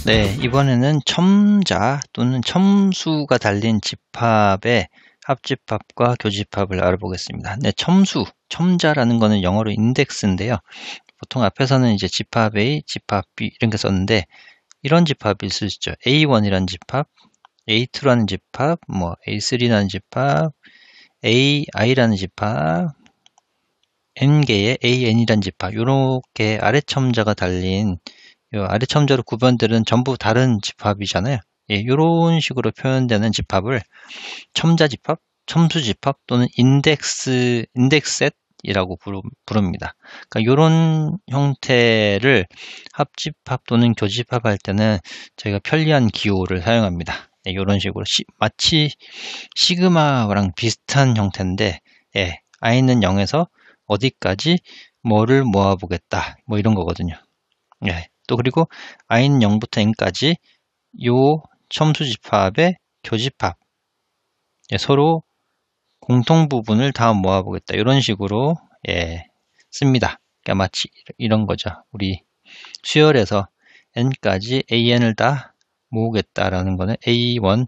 네, 이번에는 첨자 또는 첨수가 달린 집합의 합집합과 교집합을 알아보겠습니다. 네, 첨자라는 거는 영어로 인덱스인데요. 보통 앞에서는 이제 집합 A, 집합 B 이런 게 썼는데 이런 집합이 있을 수 있죠. A1이라는 집합, A2라는 집합, 뭐 A3라는 집합, AI라는 집합, N개의 AN이라는 집합, 이렇게 아래 첨자가 달린 요 아래 첨자로 구별들은 전부 다른 집합이잖아요. 예, 이런 식으로 표현되는 집합을 첨자 집합, 첨수 집합 또는 인덱셋이라고 부릅니다. 그러니까 이런 형태를 합집합 또는 교집합 할 때는 저희가 편리한 기호를 사용합니다. 예, 이런 식으로 마치 시그마랑 비슷한 형태인데, 예, i는 0에서 어디까지 뭐를 모아보겠다, 뭐 이런 거거든요. 예. 또 그리고 i는 0부터 n까지 요 첨수집합의 교집합, 예, 서로 공통 부분을 다 모아보겠다 이런 식으로 씁니다. 그러니까 마치 이런 거죠. 우리 수열에서 n까지 an을 다 모으겠다라는 거는 a1,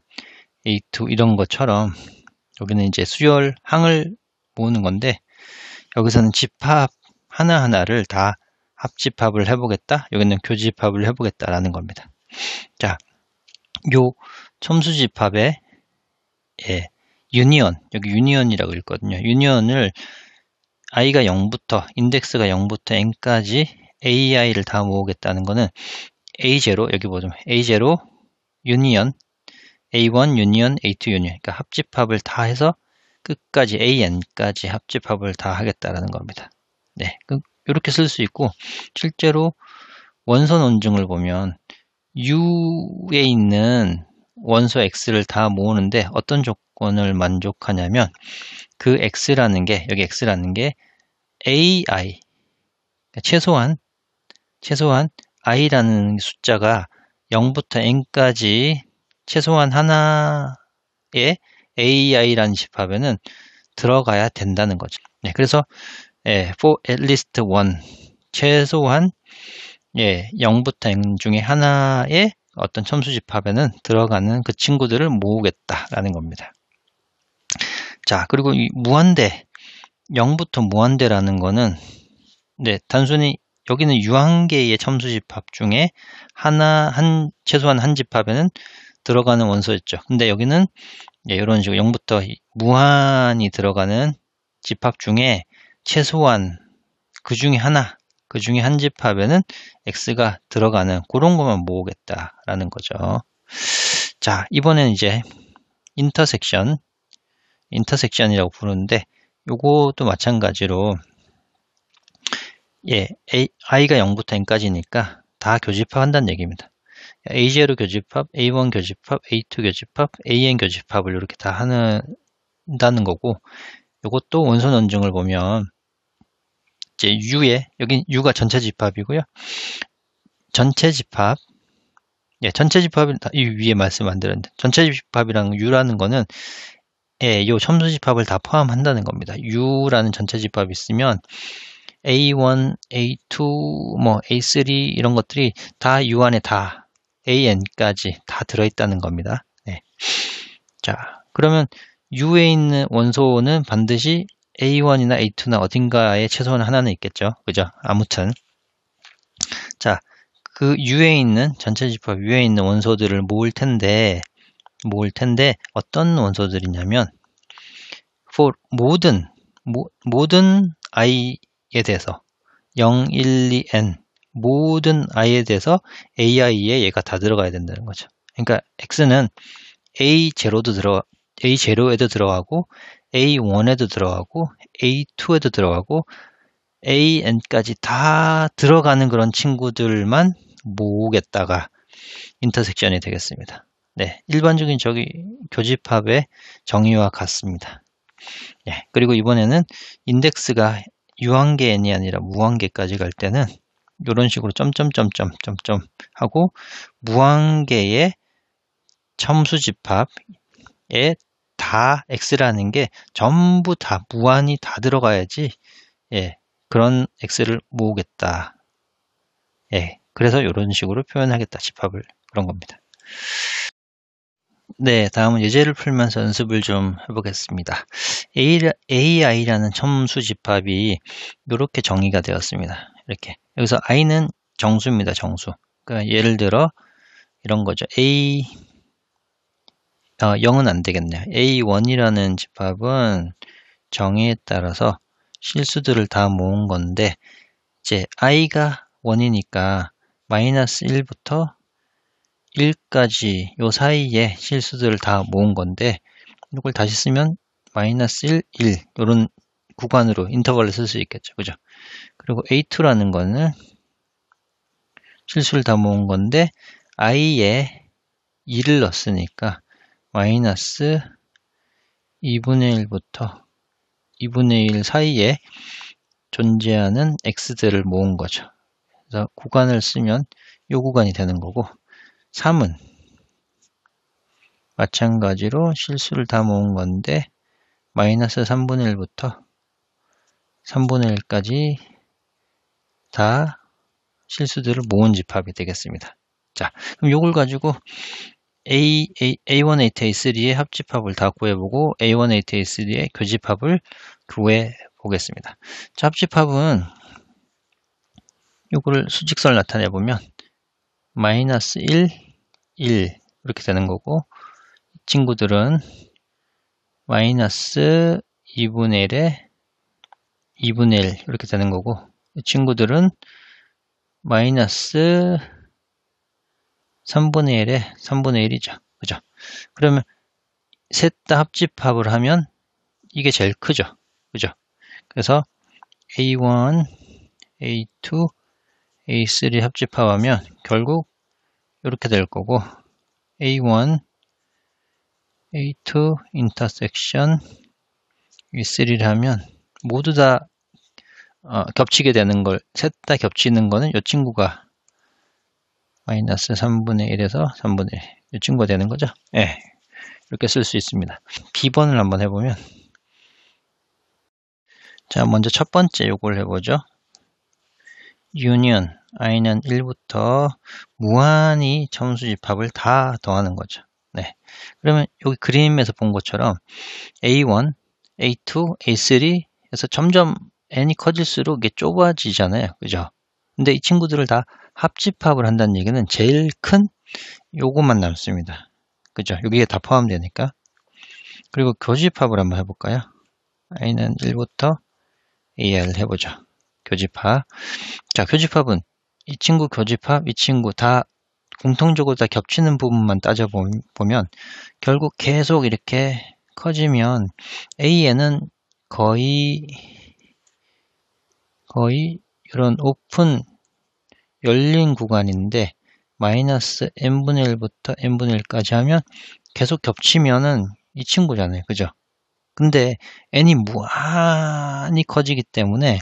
a2 이런 것처럼 여기는 이제 수열 항을 모으는 건데 여기서는 집합 하나하나를 다 합집합을 해보겠다. 여기는 교집합을 해보겠다라는 겁니다. 자, 요 첨수집합의 유니언, 여기 유니언이라고 읽거든요. 유니언을 i가 0부터 인덱스가 0부터 n까지 ai를 다 모으겠다는 거는 a0 여기 보면 a0 유니언 a1 유니언 a2 유니언 그러니까 합집합을 다 해서 끝까지 an까지 합집합을 다 하겠다라는 겁니다. 네, 이렇게 쓸 수 있고 실제로 원소 논증을 보면 U에 있는 원소 X를 다 모으는데 어떤 조건을 만족하냐면 그 X라는 게 여기 X라는 게 AI 최소한 i라는 숫자가 0부터 n까지 최소한 하나의 AI라는 집합에는 들어가야 된다는 거죠. 네, 그래서 for at least one 최소한 0부터 n 중에 하나의 어떤 첨수집합에는 들어가는 그 친구들을 모으겠다라는 겁니다. 자, 그리고 이 무한대 0부터 무한대라는 거는 단순히 여기는 유한계의 첨수집합 중에 최소한 한 집합에는 들어가는 원소였죠. 근데 여기는 이런 식으로 0부터 무한이 들어가는 집합 중에 최소한 그 중에 한 집합에는 X가 들어가는 그런 것만 모으겠다라는 거죠. 자, 이번에는 이제 인터섹션이라고 부르는데 요것도 마찬가지로 i가 0부터 n까지니까 다 교집합한다는 얘기입니다. A0 교집합, A1 교집합, A2 교집합, AN 교집합을 이렇게 다 한다는 거고 요것도 원소 논증을 보면 이제 여기 U가 전체 집합이고요. 전체 집합, 전체 집합이 이 위에 말씀 안 드렸는데 전체 집합이랑 U라는 거는 요 첨수 집합을 다 포함한다는 겁니다. U라는 전체 집합이 있으면 A1, A2, 뭐 A3 이런 것들이 다 U 안에 다 AN까지 다 들어있다는 겁니다. 네. 자, 그러면 U에 있는 원소는 반드시 A1이나 A2나 어딘가에 최소한 하나는 있겠죠. 그죠? 아무튼. 자, 그 U에 있는, 전체 집합 U에 있는 원소들을 모을 텐데, 어떤 원소들이냐면, for 모든 i에 대해서, 0, 1, 2, n, 모든 i에 대해서 ai에 얘가 다 들어가야 된다는 거죠. 그러니까 x는 A0에도 들어가고, A1에도 들어가고, A2에도 들어가고, AN까지 다 들어가는 그런 친구들만 모으겠다가 인터섹션이 되겠습니다. 네, 일반적인 교집합의 정의와 같습니다. 네, 그리고 이번에는 인덱스가 유한계 n이 아니라 무한계까지 갈 때는 이런 식으로 점점점점 하고 무한계의 첨수집합에 다 x라는 게 전부 다 무한이 다 들어가야지 그런 x를 모으겠다. 그래서 이런 식으로 표현하겠다 집합을. 그런 겁니다. 네, 다음은 예제를 풀면서 연습을 좀 해보겠습니다. AI라는 첨수 집합이 이렇게 정의가 되었습니다. 이렇게. 여기서 I는 정수입니다. 정수. 그러니까 예를 들어 이런 거죠. 0은 안 되겠네요. A1이라는 집합은 정의에 따라서 실수들을 다 모은 건데, 이제 i가 1이니까 마이너스 1부터 1까지 요 사이에 실수들을 다 모은 건데, 이걸 다시 쓰면 마이너스 1, 1 이런 구간으로 인터벌을 쓸 수 있겠죠. 그죠? 그리고 A2라는 거는 실수를 다 모은 건데 i에 2를 넣었으니까 마이너스 2분의 1부터 2분의 1 사이에 존재하는 x들을 모은 거죠. 그래서 구간을 쓰면 이 구간이 되는 거고, 3은 마찬가지로 실수를 다 모은 건데 마이너스 3분의 1부터 3분의 1까지 다 실수들을 모은 집합이 되겠습니다. 자, 그럼 이걸 가지고 A1, A2, A3의 합집합을 다 구해보고 A1, A2, A3의 교집합을 구해보겠습니다. 자, 합집합은 이거를 수직선을 나타내보면 마이너스 1, 1 이렇게 되는 거고, 이 친구들은 마이너스 2분의 1에 2분의 1 이렇게 되는 거고, 이 친구들은 마이너스 3분의 1에 3분의 1이죠. 그죠? 그러면 셋 다 합집합을 하면 이게 제일 크죠. 그죠? 그래서 A1, A2, A3 합집합하면 결국 이렇게 될 거고, A1, A2 인터섹션 A3를 하면 모두 다 겹치게 되는 걸, 셋 다 겹치는 거는 이 친구가 마이너스 3분의 1에서 3분의 1, 이 친구가 되는 거죠. 예, 이렇게 쓸 수 있습니다. B번을 한번 해보면, 자, 먼저 첫 번째 요걸 해보죠. 유니언, i는 1부터 무한히 첨수집합을 다 더하는 거죠. 네. 그러면 여기 그림에서 본 것처럼 A1, A2, A3 해서 점점 n이 커질수록 이게 좁아지잖아요. 그죠? 근데 이 친구들을 다 합집합을 한다는 얘기는 제일 큰 요것만 남습니다. 그죠? 여기에 다 포함되니까. 그리고 교집합을 한번 해볼까요? i는 1부터 AR 해보죠. 교집합. 자, 교집합은 이 친구 교집합, 이 친구 다 공통적으로 다 겹치는 부분만 따져보면 결국 계속 이렇게 커지면 AN은 거의 이런 오픈 열린 구간인데 마이너스 n분의 1부터 n분의 1까지 하면 계속 겹치면은 이 친구잖아요. 그죠? 근데 n이 무한히 커지기 때문에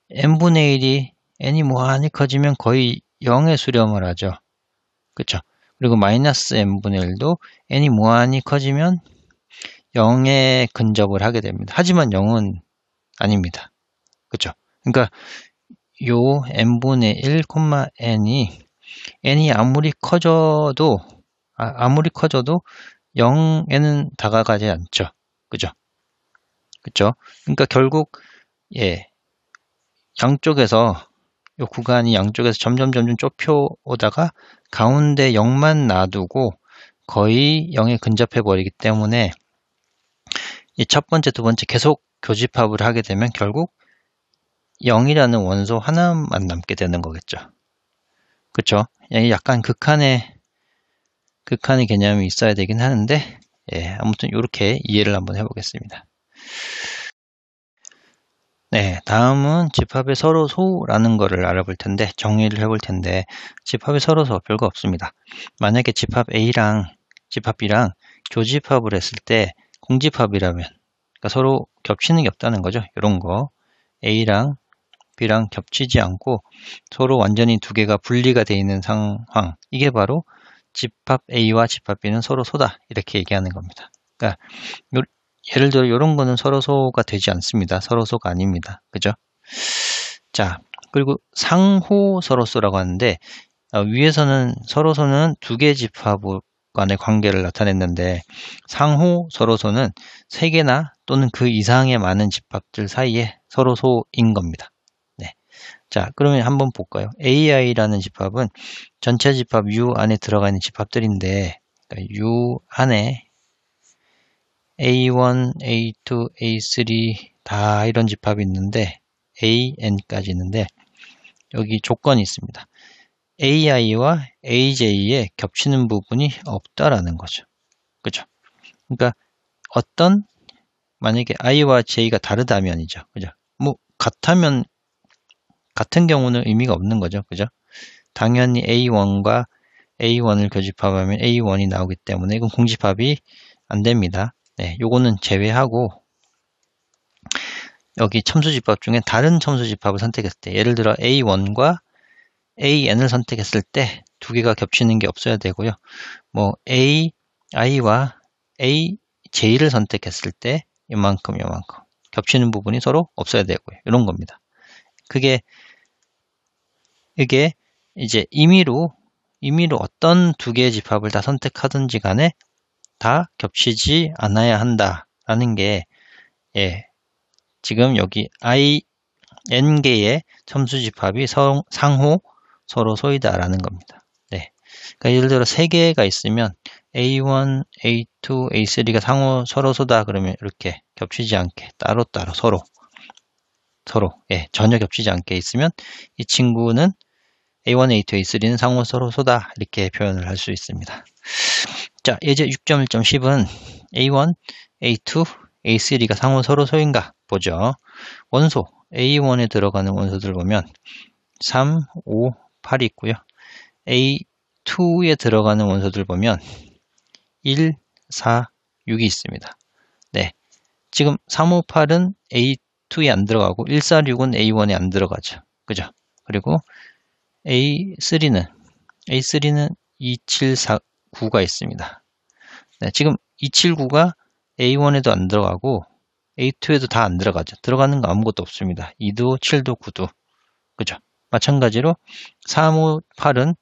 n분의 1이 n이 무한히 커지면 거의 0에 수렴을 하죠. 그쵸? 그리고 마이너스 n분의 1도 n이 무한히 커지면 0에 근접을 하게 됩니다. 하지만 0은 아닙니다. 그쵸? 그러니까 요 n분의 1, n이 아무리 커져도 0에는 다가가지 않죠. 그죠? 그쵸? 그러니까 결국 양쪽에서 이 구간이 양쪽에서 점점 좁혀오다가 가운데 0만 놔두고 거의 0에 근접해 버리기 때문에 이 첫 번째, 두 번째 계속 교집합을 하게 되면 결국 0이라는 원소 하나만 남게 되는 거겠죠. 그쵸? 약간 극한의 개념이 있어야 되긴 하는데, 아무튼 이렇게 이해를 한번 해보겠습니다. 네, 다음은 집합의 서로소라는 거를 알아볼 텐데, 정의를 해볼 텐데, 집합의 서로소 별거 없습니다. 만약에 집합 A랑 집합 B랑 교집합을 했을 때 공집합이라면, 그러니까 서로 겹치는 게 없다는 거죠. 이런 거 A랑 B랑 겹치지 않고 서로 완전히 두 개가 분리가 되어 있는 상황, 이게 바로 집합 A와 집합 B는 서로소다, 이렇게 얘기하는 겁니다. 그러니까 예를 들어 이런 거는 서로소가 되지 않습니다. 서로소가 아닙니다. 그죠? 자, 그리고 상호 서로소라고 하는데 위에서는 서로소는 두 개 집합 간의 관계를 나타냈는데 상호 서로소는 세 개나 또는 그 이상의 많은 집합들 사이에 서로소인 겁니다. 네. 자, 그러면 한번 볼까요? AI라는 집합은 전체 집합 U 안에 들어가 있는 집합들인데 그러니까 U 안에 A1, A2, A3 다 이런 집합이 있는데 AN까지 있는데 여기 조건이 있습니다. AI와 AJ에 겹치는 부분이 없다라는 거죠. 그죠? 그러니까 어떤 만약에 I와 J가 다르다면이죠. 그죠? 뭐 같으면 같은 경우는 의미가 없는 거죠. 그죠? 당연히 A1과 A1을 교집합하면 A1이 나오기 때문에 이건 공집합이 안 됩니다. 네, 요거는 제외하고 여기 첨수집합 중에 다른 첨수집합을 선택했을 때 예를 들어 A1과 AN을 선택했을 때 두 개가 겹치는 게 없어야 되고요. 뭐 AI와 AJ를 선택했을 때 이만큼 겹치는 부분이 서로 없어야 되고요. 이런 겁니다. 이게 이제 임의로 어떤 두 개의 집합을 다 선택하든지 간에 다 겹치지 않아야 한다라는 게 지금 여기 n개의 첨수집합이 상호 서로 소이다라는 겁니다. 네. 그러니까 예를 들어 3개가 있으면 A1, A2, A3가 상호 서로 소다 그러면 이렇게 겹치지 않게 따로따로 서로 전혀 겹치지 않게 있으면 이 친구는 A1, A2, A3는 상호 서로 소다 이렇게 표현을 할 수 있습니다. 자, 예제 6.1.10은 A1, A2, A3가 상호 서로 소인가 보죠. 원소 A1에 들어가는 원소들 보면 3, 5, 8이 있고요. A2에 들어가는 원소들 보면 1, 4, 6이 있습니다. 네, 지금 3, 5, 8은 A2에 안 들어가고 1, 4, 6은 A1에 안 들어가죠. 그죠? 그리고 A3는 2, 7, 4, 9가 있습니다. 네, 지금 2, 7, 9가 A1에도 안 들어가고 A2에도 다 안 들어가죠. 들어가는 거 아무것도 없습니다. 2도, 7도, 9도. 그죠? 마찬가지로 3, 5, 8은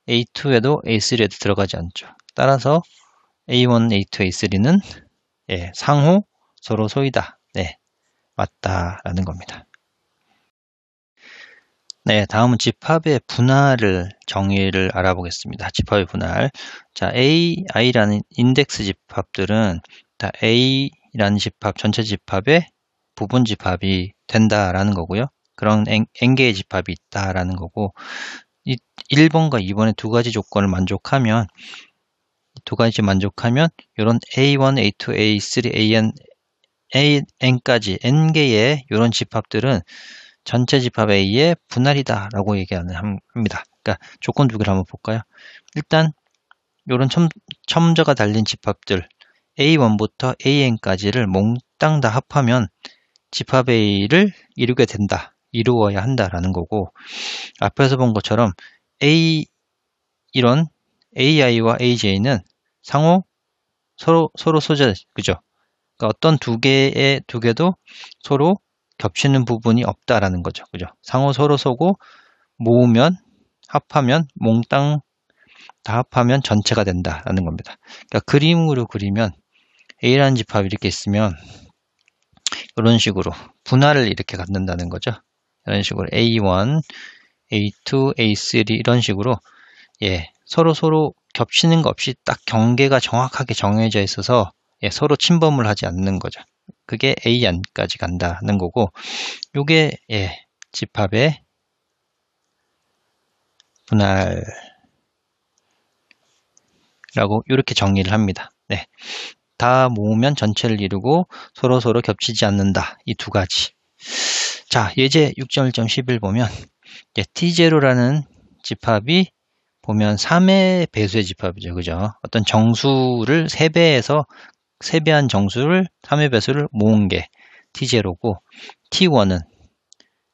A2에도 A3에도 들어가지 않죠. 따라서 A1, A2, A3는 상호 서로 소이다. 네, 맞다라는 겁니다. 네, 다음은 집합의 분할을 정의를 알아보겠습니다. 집합의 분할. 자, A, I라는 인덱스 집합들은 다 A라는 집합, 전체 집합의 부분 집합이 된다라는 거고요. 그런 n개의 집합이 있다라는 거고, 이 1번과 2번의 두 가지 조건을 만족하면, 이런 A1, A2, A3, AN까지 n개의 이런 집합들은 전체 집합 A의 분할이다 라고 합니다. 그러니까 조건 두 개를 한번 볼까요? 일단 이런 첨저가 달린 집합들 A1부터 AN까지를 몽땅 다 합하면 집합 A를 이루어야 한다라는 거고, 앞에서 본 것처럼 이런 AI와 AJ는 상호 서로 소재, 그죠? 그러니까 어떤 두 개도 서로 겹치는 부분이 없다라는 거죠. 그죠? 상호 서로 소고 합하면 몽땅 다 합하면 전체가 된다라는 겁니다. 그러니까 그림으로 그리면 A라는 집합이 이렇게 있으면 이런 식으로 분할을 이렇게 갖는다는 거죠. 이런 식으로 A1, A2, A3 이런 식으로 서로 겹치는 거 없이 딱 경계가 정확하게 정해져 있어서 서로 침범을 하지 않는 거죠. 그게 AN까지 간다는 거고, 요게 집합의 분할라고 이렇게 정의를 합니다. 네, 다 모으면 전체를 이루고 서로 겹치지 않는다. 이 두 가지. 자, 예제 6.1.11 보면 T0라는 집합이 보면 3의 배수의 집합이죠. 그죠? 어떤 정수를 3배한 정수를 3의 배수를 모은 게 T0고, T1은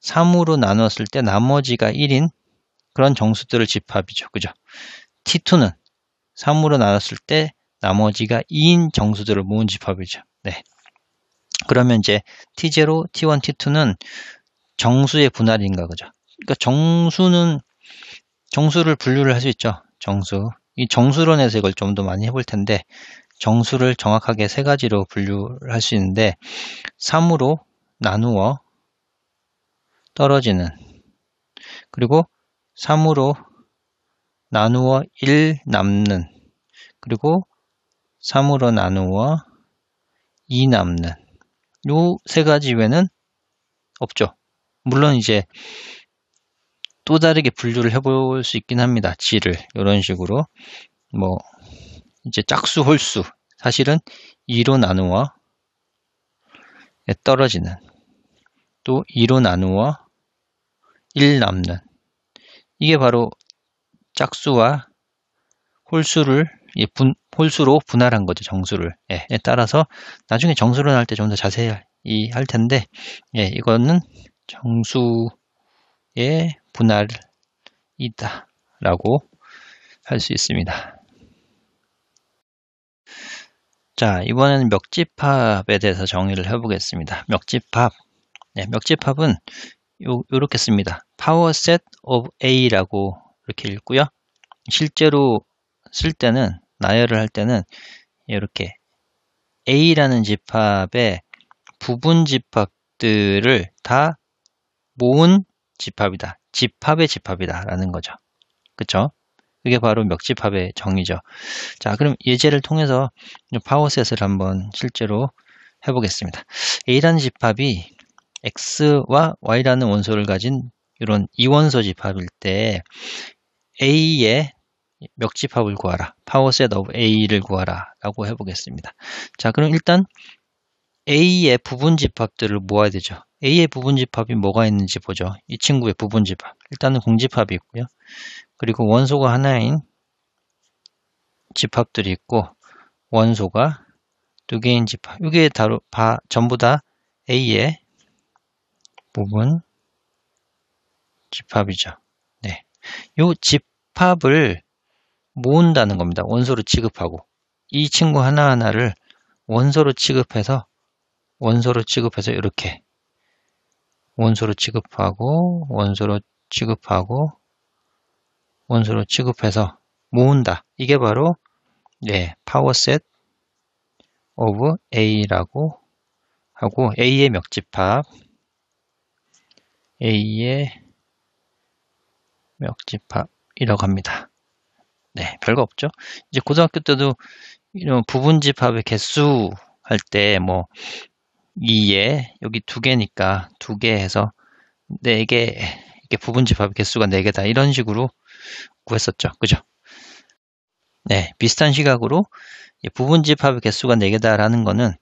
3으로 나눴을 때 나머지가 1인 그런 정수들을 집합이죠. 그죠? T2는 3으로 나눴을 때 나머지가 2인 정수들을 모은 집합이죠. 네. 그러면 이제 T0, T1, T2는 정수의 분할인가, 그죠? 그러니까 정수는 정수를 분류를 할 수 있죠. 정수. 이 정수론에서 이걸 좀 더 많이 해볼 텐데, 정수를 정확하게 세 가지로 분류를 할 수 있는데, 3으로 나누어 떨어지는, 그리고 3으로 나누어 1 남는, 그리고 3으로 나누어 2 남는, 요 세 가지 외에는 없죠. 물론 이제 또 다르게 분류를 해볼 수 있긴 합니다. 지를 이런 식으로 뭐 이제 짝수, 홀수 사실은 2로 나누어 떨어지는, 또 2로 나누어 1 남는, 이게 바로 짝수와 홀수를 홀수로 분할한 거죠. 정수를. 따라서 나중에 정수론 할 때 좀 더 자세히 할 텐데, 이거는 정수의 분할이다 라고 할 수 있습니다. 자, 이번에는 멱집합에 대해서 정의를 해보겠습니다. 멱집합. 멱집합은 요렇게 씁니다. Power set of A라고 이렇게 읽고요. 실제로 쓸 때는, 나열을 할 때는 이렇게 A라는 집합의 부분 집합들을 다 모은 집합이다. 집합의 집합이다 라는 거죠. 그쵸? 그게 바로 멱집합의 정의죠. 자, 그럼 예제를 통해서 파워셋을 한번 실제로 해보겠습니다. A라는 집합이 X와 Y라는 원소를 가진 이런 이원소 집합일 때 A의 멱집합을 구하라. 파워셋 오브 A를 구하라 라고 해보겠습니다. 자, 그럼 일단 A의 부분 집합들을 모아야 되죠. A의 부분 집합이 뭐가 있는지 보죠. 이 친구의 부분 집합. 일단은 공집합이 있고요. 그리고 원소가 하나인 집합들이 있고, 원소가 두 개인 집합. 이게 전부 다 A의 부분 집합이죠. 네. 이 집합을 모은다는 겁니다. 원소로 취급하고. 이 친구 하나하나를 원소로 취급해서 이렇게 원소로 취급하고 원소로 취급해서 모은다. 이게 바로 파워셋 오브 A라고 하고, A의 멱집합이라고 합니다. 네, 별거 없죠. 이제 고등학교 때도 이런 부분 집합의 개수 할 때 뭐 2에 여기 2개니까 2개 해서 4개, 이게 부분 집합의 개수가 4개다. 이런 식으로 구했었죠. 그죠? 네, 비슷한 시각으로 부분 집합의 개수가 4개다라는 거는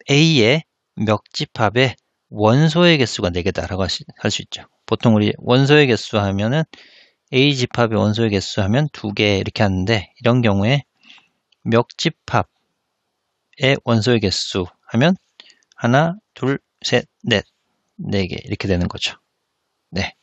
A의 멱집합의 원소의 개수가 4개다라고 할 수 있죠. 보통 우리 원소의 개수 하면은 A 집합의 원소의 개수 하면 2개 이렇게 하는데, 이런 경우에 멱집합의 원소의 개수 하면 하나, 둘, 셋, 넷, 4개 이렇게 되는 거죠. 네.